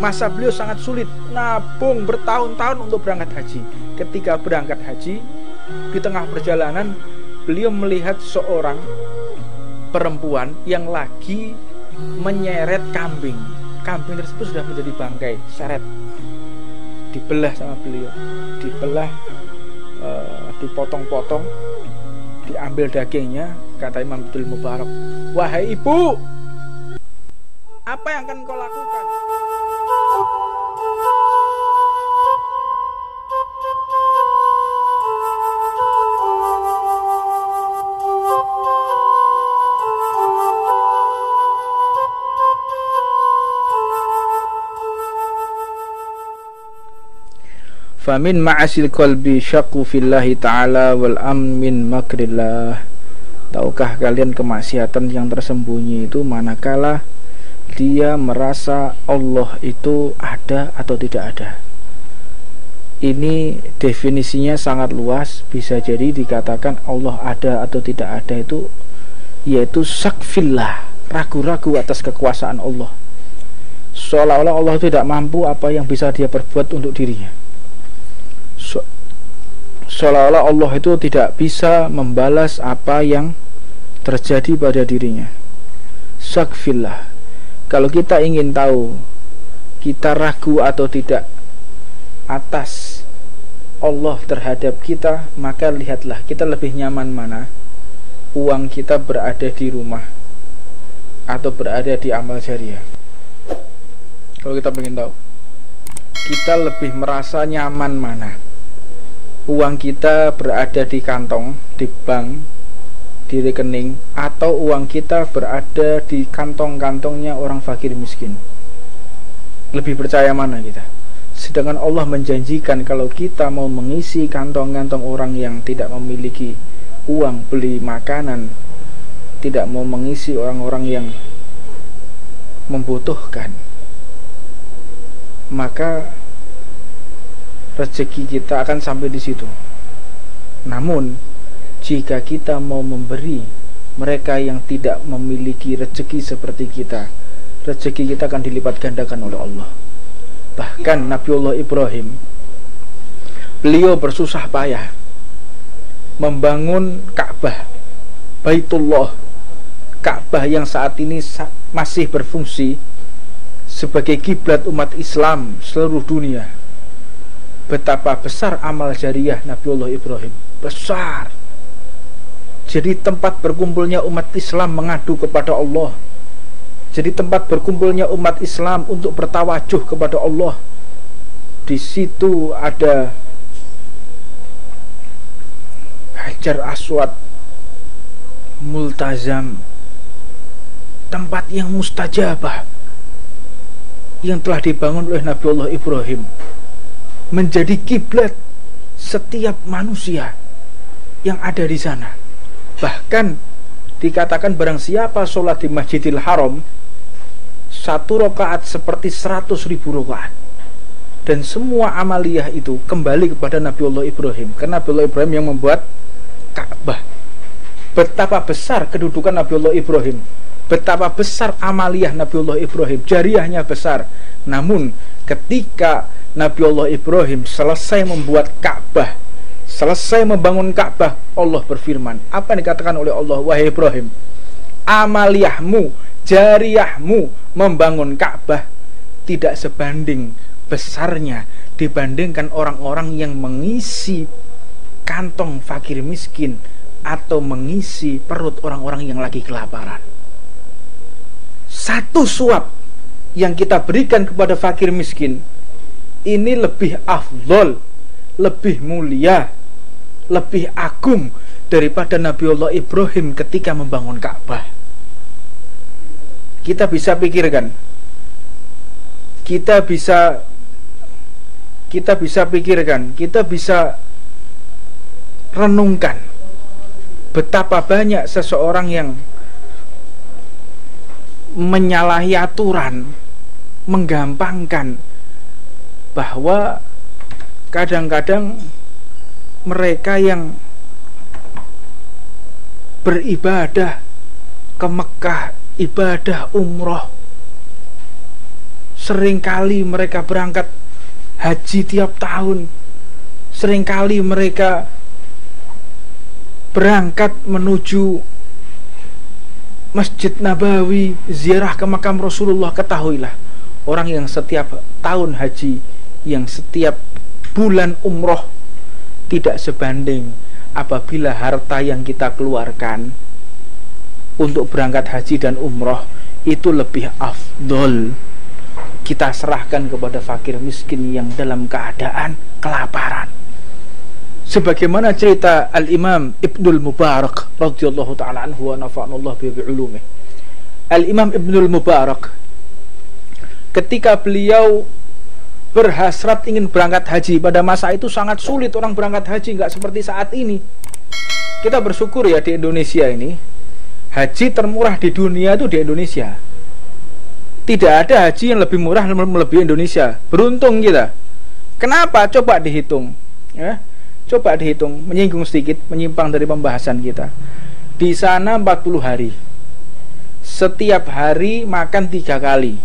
Masa beliau sangat sulit, nabung bertahun-tahun untuk berangkat haji. Ketika berangkat haji, di tengah perjalanan beliau melihat seorang perempuan yang lagi menyeret kambing. Kambing tersebut sudah menjadi bangkai, seret, dibelah sama beliau, dibelah, dipotong-potong, diambil dagingnya. Kata Imam Abdul Mubarak, "Wahai ibu, apa yang akan kau lakukan?" Famin ma'asil qalbi syaqu fillahi ta'ala wal amin makrillah. Tahukah kalian kemaksiatan yang tersembunyi itu manakala dia merasa Allah itu ada atau tidak ada. Ini definisinya sangat luas. Bisa jadi dikatakan Allah ada atau tidak ada itu yaitu syak fillah, ragu-ragu atas kekuasaan Allah, seolah-olah Allah tidak mampu apa yang bisa dia perbuat untuk dirinya, seolah-olah Allah itu tidak bisa membalas apa yang terjadi pada dirinya. Sakfillah. Kalau kita ingin tahu kita ragu atau tidak atas Allah terhadap kita, maka lihatlah kita lebih nyaman mana, uang kita berada di rumah atau berada di amal jariah. Kalau kita ingin tahu kita lebih merasa nyaman mana, uang kita berada di kantong, di bank, di rekening, atau uang kita berada di kantong-kantongnya orang fakir miskin. Lebih percaya mana kita? Sedangkan Allah menjanjikan kalau kita mau mengisi kantong-kantong orang yang tidak memiliki uang beli makanan, tidak mau mengisi orang-orang yang membutuhkan, maka rezeki kita akan sampai di situ. Namun jika kita mau memberi mereka yang tidak memiliki rezeki seperti kita, rezeki kita akan dilipat gandakan oleh Allah. Bahkan Nabiullah Ibrahim, beliau bersusah payah membangun Ka'bah, Baitullah, Ka'bah yang saat ini masih berfungsi sebagai kiblat umat Islam seluruh dunia. Betapa besar amal jariah Nabiullah Ibrahim, besar. Jadi tempat berkumpulnya umat Islam mengadu kepada Allah, jadi tempat berkumpulnya umat Islam untuk bertawajuh kepada Allah. Di situ ada Hajar Aswad, multazam, tempat yang mustajabah yang telah dibangun oleh Nabiullah Ibrahim, menjadi kiblat setiap manusia yang ada di sana. Bahkan dikatakan barang siapa sholat di Masjidil Haram, 1 rakaat seperti 100.000 rakaat. Dan semua amaliyah itu kembali kepada Nabiullah Ibrahim, karena Nabiullah Ibrahim yang membuat Ka'bah. Betapa besar kedudukan Nabiullah Ibrahim, betapa besar amaliyah Nabiullah Ibrahim, jariahnya besar. Namun ketika Nabiullah Ibrahim selesai membuat Ka'bah, selesai membangun Ka'bah, Allah berfirman, apa yang dikatakan oleh Allah? Wahai Ibrahim, amaliyahmu, jariahmu membangun Ka'bah tidak sebanding besarnya dibandingkan orang-orang yang mengisi kantong fakir miskin atau mengisi perut orang-orang yang lagi kelaparan. Satu suap yang kita berikan kepada fakir miskin ini lebih afdol, lebih mulia, lebih agung daripada Nabiullah Ibrahim ketika membangun Ka'bah. Kita bisa pikirkan, kita bisa pikirkan, kita bisa renungkan betapa banyak seseorang yang menyalahi aturan, menggampangkan, bahwa kadang-kadang mereka yang beribadah ke Mekah, ibadah umroh, Seringkali mereka berangkat haji tiap tahun. Seringkali mereka berangkat menuju Masjid Nabawi, ziarah ke makam Rasulullah. Ketahuilah, orang yang setiap tahun haji, yang setiap bulan umroh, tidak sebanding apabila harta yang kita keluarkan untuk berangkat haji dan umroh itu lebih afdol kita serahkan kepada fakir miskin yang dalam keadaan kelaparan. Sebagaimana cerita Al-Imam Ibnul Mubarak radhiyallahu ta'ala anhu wa nafa'anallahu bi'ulumih. Al-Imam Ibnul Mubarak ketika beliau berhasrat ingin berangkat haji, pada masa itu sangat sulit orang berangkat haji, nggak seperti saat ini. Kita bersyukur ya di Indonesia ini, haji termurah di dunia itu di Indonesia. Tidak ada haji yang lebih murah melebihi Indonesia. Beruntung kita. Kenapa? Coba dihitung ya. Coba dihitung, menyinggung sedikit, menyimpang dari pembahasan kita. Di sana 40 hari. Setiap hari makan 3 kali.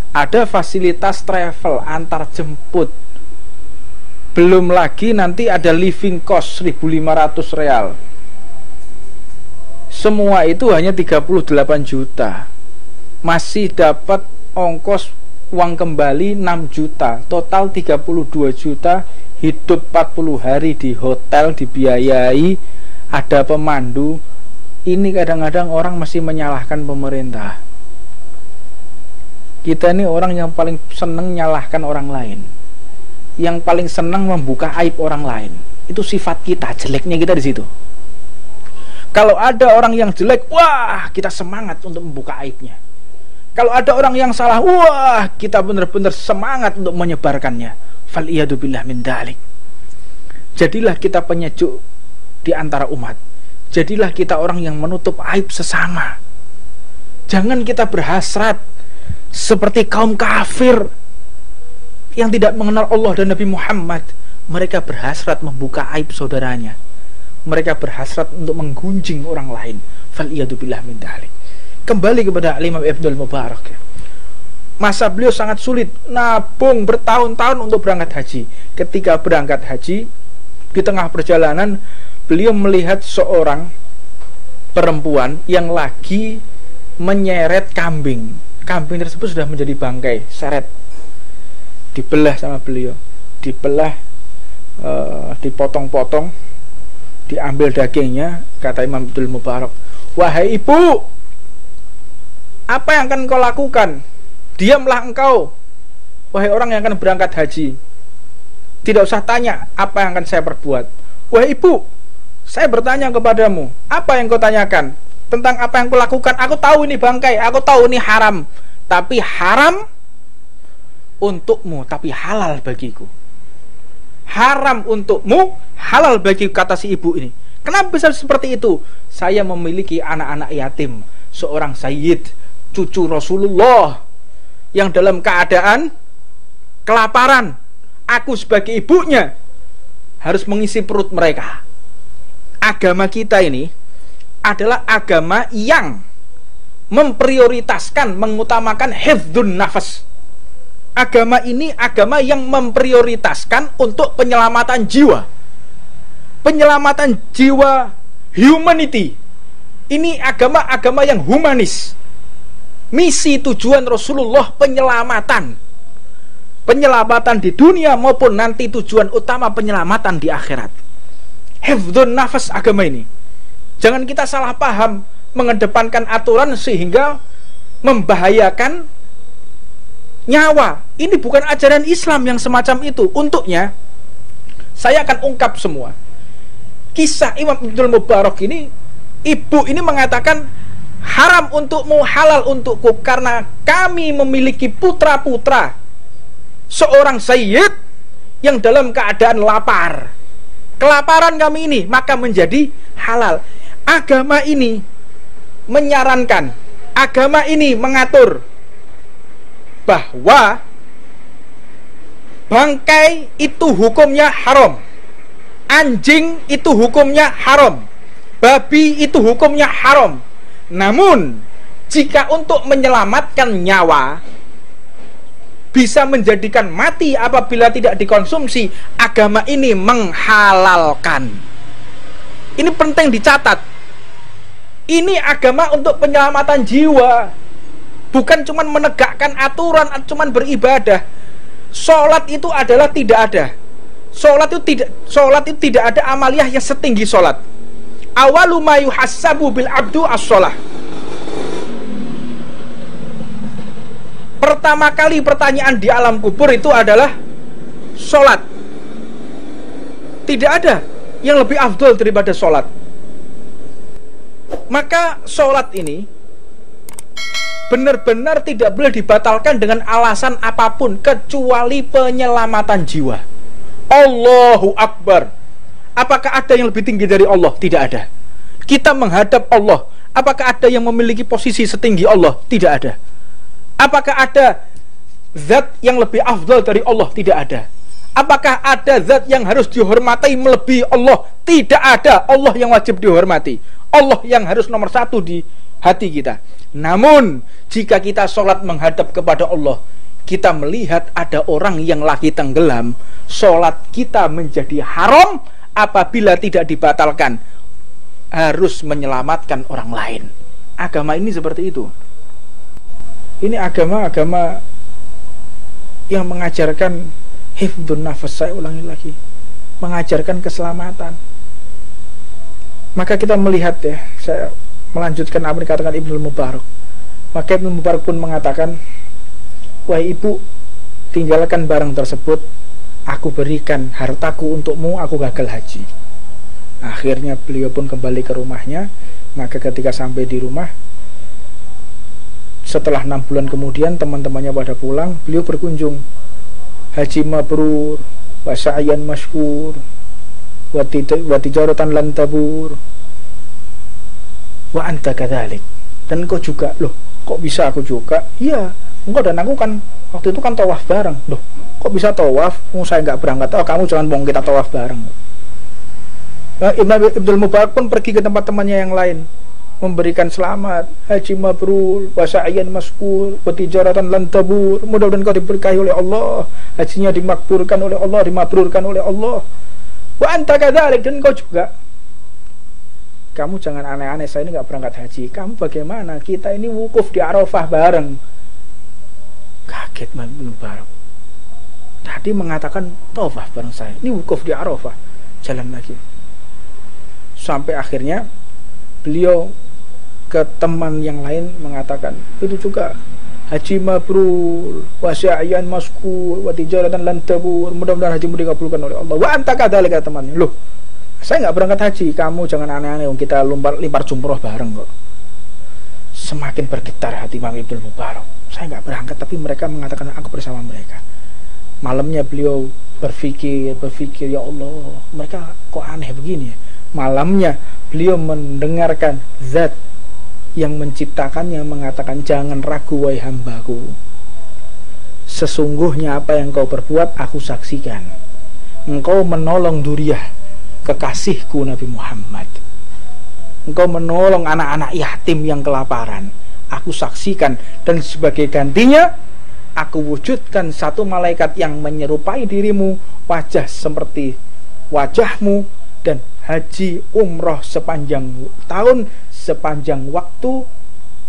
Ada fasilitas travel antar jemput. Belum lagi nanti ada living cost 1.500 real. Semua itu hanya 38 juta. Masih dapat ongkos uang kembali 6 juta. Total 32 juta. Hidup 40 hari di hotel, dibiayai, ada pemandu. Ini kadang-kadang orang masih menyalahkan pemerintah. Kita ini orang yang paling senang menyalahkan orang lain, yang paling senang membuka aib orang lain. Itu sifat kita, jeleknya kita di situ. Kalau ada orang yang jelek, wah, kita semangat untuk membuka aibnya. Kalau ada orang yang salah, wah, kita benar-benar semangat untuk menyebarkannya. Fal'iyadubillah min dalik. Jadilah kita penyejuk di antara umat. Jadilah kita orang yang menutup aib sesama. Jangan kita berhasrat seperti kaum kafir yang tidak mengenal Allah dan Nabi Muhammad. Mereka berhasrat membuka aib saudaranya. Mereka berhasrat untuk menggunjing orang lain. Fal'iyadubillah min dalik. Kembali kepada Imam Ibnul Mubarak ya. Masa beliau sangat sulit, nabung bertahun-tahun untuk berangkat haji. Ketika berangkat haji, di tengah perjalanan beliau melihat seorang perempuan yang lagi menyeret kambing. Kambing tersebut sudah menjadi bangkai, seret. Dibelah sama beliau, dibelah, dipotong-potong, diambil dagingnya. Kata Imam Abdul Mubarak, wahai ibu, apa yang akan kau lakukan? Diamlah engkau, wahai orang yang akan berangkat haji. Tidak usah tanya apa yang akan saya perbuat. Wahai ibu, saya bertanya kepadamu, apa yang kau tanyakan? Tentang apa yang kau lakukan. Aku tahu ini bangkai, aku tahu ini haram. Tapi haram untukmu, tapi halal bagiku. Haram untukmu, halal bagiku, kata si ibu ini. Kenapa bisa seperti itu? Saya memiliki anak-anak yatim, seorang sayyid, cucu Rasulullah, yang dalam keadaan kelaparan. Aku sebagai ibunya harus mengisi perut mereka. Agama kita ini adalah agama yang memprioritaskan, mengutamakan hifdzun nafas. Agama ini agama yang memprioritaskan untuk penyelamatan jiwa. Penyelamatan jiwa, humanity. Ini agama-agama yang humanis. Misi tujuan Rasulullah penyelamatan. Penyelamatan di dunia maupun nanti tujuan utama penyelamatan di akhirat. Hifdzun nafas agama ini. Jangan kita salah paham mengedepankan aturan sehingga membahayakan nyawa. Ini bukan ajaran Islam yang semacam itu. Untuknya saya akan ungkap semua. Kisah Imam Ibnul Mubarak ini, ibu ini mengatakan, haram untukmu, halal untukku, karena kami memiliki putra-putra seorang sayyid yang dalam keadaan lapar. Kelaparan kami ini maka menjadi halal. Agama ini menyarankan, agama ini mengatur bahwa bangkai itu hukumnya haram, anjing itu hukumnya haram, babi itu hukumnya haram. Namun jika untuk menyelamatkan nyawa, bisa menjadikan mati apabila tidak dikonsumsi, agama ini menghalalkan. Ini penting dicatat. Ini agama untuk penyelamatan jiwa, bukan cuma menegakkan aturan, cuma beribadah. Sholat itu adalah tidak ada. Sholat itu tidak ada amaliyah yang setinggi sholat. Awalu ma yuhassabu bil abdu as-sholah. Pertama kali pertanyaan di alam kubur itu adalah sholat. Tidak ada yang lebih afdol daripada sholat. Maka sholat ini benar-benar tidak boleh dibatalkan dengan alasan apapun kecuali penyelamatan jiwa. Allahu Akbar. Apakah ada yang lebih tinggi dari Allah? Tidak ada. Kita menghadap Allah. Apakah ada yang memiliki posisi setinggi Allah? Tidak ada. Apakah ada zat yang lebih afdal dari Allah? Tidak ada. Apakah ada zat yang harus dihormati melebihi Allah? Tidak ada. Allah yang wajib dihormati. Allah yang harus nomor satu di hati kita. Namun jika kita sholat menghadap kepada Allah, kita melihat ada orang yang lagi tenggelam, sholat kita menjadi haram apabila tidak dibatalkan. Harus menyelamatkan orang lain. Agama ini seperti itu. Ini agama-agama yang mengajarkan hifdun nafas. Saya ulangi lagi, mengajarkan keselamatan. Maka kita melihat ya, saya melanjutkan apa yang dikatakan Ibnul Mubarak. Maka Ibnul Mubarak pun mengatakan, wahai ibu, tinggalkan barang tersebut, aku berikan hartaku untukmu, aku gagal haji. Akhirnya beliau pun kembali ke rumahnya. Maka ketika sampai di rumah, setelah 6 bulan kemudian teman-temannya pada pulang, beliau berkunjung. Haji mabrur, wa sa'yan mashkur, wa tijaratan lan tabur, wa anta kadzalik. Dan engkau juga. Loh, kok bisa aku juga? Iya, engkau dan aku kan waktu itu kan tawaf bareng. Loh, kok bisa tawaf? Saya nggak berangkat. Oh, kamu jangan bohong, kita tawaf bareng. Ibnul Mubarak pun pergi ke tempat temannya yang lain, memberikan selamat, haji mabrur, wa sa'yan maskur, wa tijaratan lan tabur. Mudah-mudahan kau diberkahi oleh Allah, hajinya dimakburkan oleh Allah, dimabrurkan oleh Allah. Wa anta kadzalik, dan kau juga. Kamu jangan aneh-aneh, saya ini nggak berangkat haji. Kamu bagaimana? Kita ini wukuf di Arafah bareng. Kaget Ibnul Mubarak. Tadi mengatakan tawaf bareng saya, ini wukuf di Arafah. Jalan lagi. Sampai akhirnya beliau ke teman yang lain mengatakan, itu juga haji mabrur, wa sa'yan maskur, wa tijaratan lan tabur. Mudah-mudahan hajimu dikabulkan oleh Allah. Wa anta kadzalik, kata temannya. Loh, saya nggak berangkat haji, kamu jangan aneh-aneh, kita limpar jumroh bareng kok. Semakin bergetar hati Imam Ibnul Mubarak. Saya nggak berangkat, tapi mereka mengatakan aku bersama mereka. Malamnya beliau berpikir, ya Allah, mereka kok aneh begini ya. Malamnya beliau mendengarkan zat yang menciptakannya mengatakan, jangan ragu wahai hambaku, sesungguhnya apa yang kau perbuat aku saksikan. Engkau menolong Duriyah, kekasihku Nabi Muhammad. Engkau menolong anak-anak yatim yang kelaparan, aku saksikan. Dan sebagai gantinya, aku wujudkan satu malaikat yang menyerupai dirimu, wajah seperti wajahmu, dan haji umroh sepanjang tahun, sepanjang waktu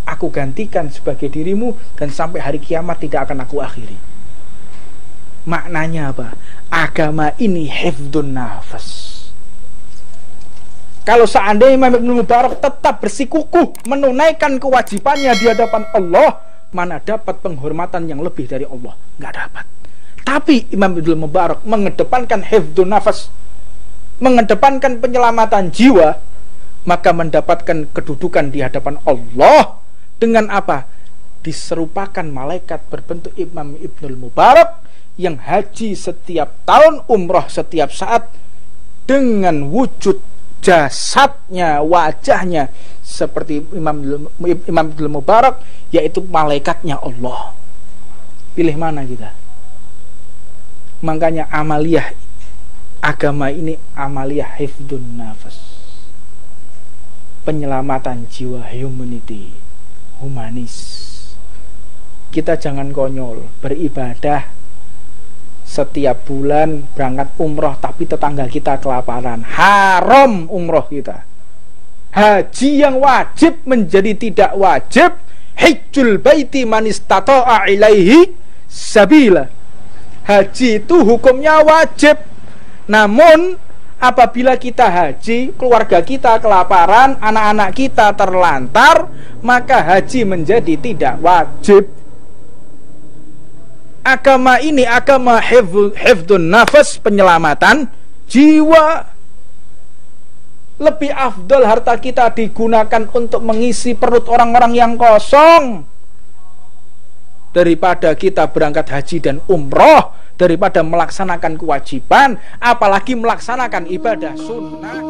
aku gantikan sebagai dirimu, dan sampai hari kiamat tidak akan aku akhiri. Maknanya apa? Agama ini hifdun nafas. Kalau seandainya Imam Ibnul Mubarak tetap bersikukuh menunaikan kewajibannya di hadapan Allah, mana dapat penghormatan yang lebih dari Allah? Nggak dapat. Tapi Imam Ibnul Mubarak mengedepankan hifdun nafas, mengedepankan penyelamatan jiwa, maka mendapatkan kedudukan di hadapan Allah dengan apa? Diserupakan malaikat berbentuk Imam Ibnul Mubarak yang haji setiap tahun, umroh setiap saat, dengan wujud jasadnya, wajahnya seperti Imam Ibnul Mubarak, yaitu malaikatnya Allah. Pilih mana kita? Makanya amaliyah agama ini amaliyah hifdun nafas, penyelamatan jiwa, humanity, humanis. kita jangan konyol beribadah setiap bulan berangkat umroh tapi tetangga kita kelaparan. Haram umroh kita. Haji yang wajib menjadi tidak wajib. Hajjul baiti man istata'a ilaihi sabila. Haji itu hukumnya wajib. Namun apabila kita haji, keluarga kita kelaparan, anak-anak kita terlantar, maka haji menjadi tidak wajib. Agama ini agama hifdun nafas, penyelamatan jiwa. Lebih afdal harta kita digunakan untuk mengisi perut orang-orang yang kosong daripada kita berangkat haji dan umroh, daripada melaksanakan kewajiban, apalagi melaksanakan ibadah sunnah.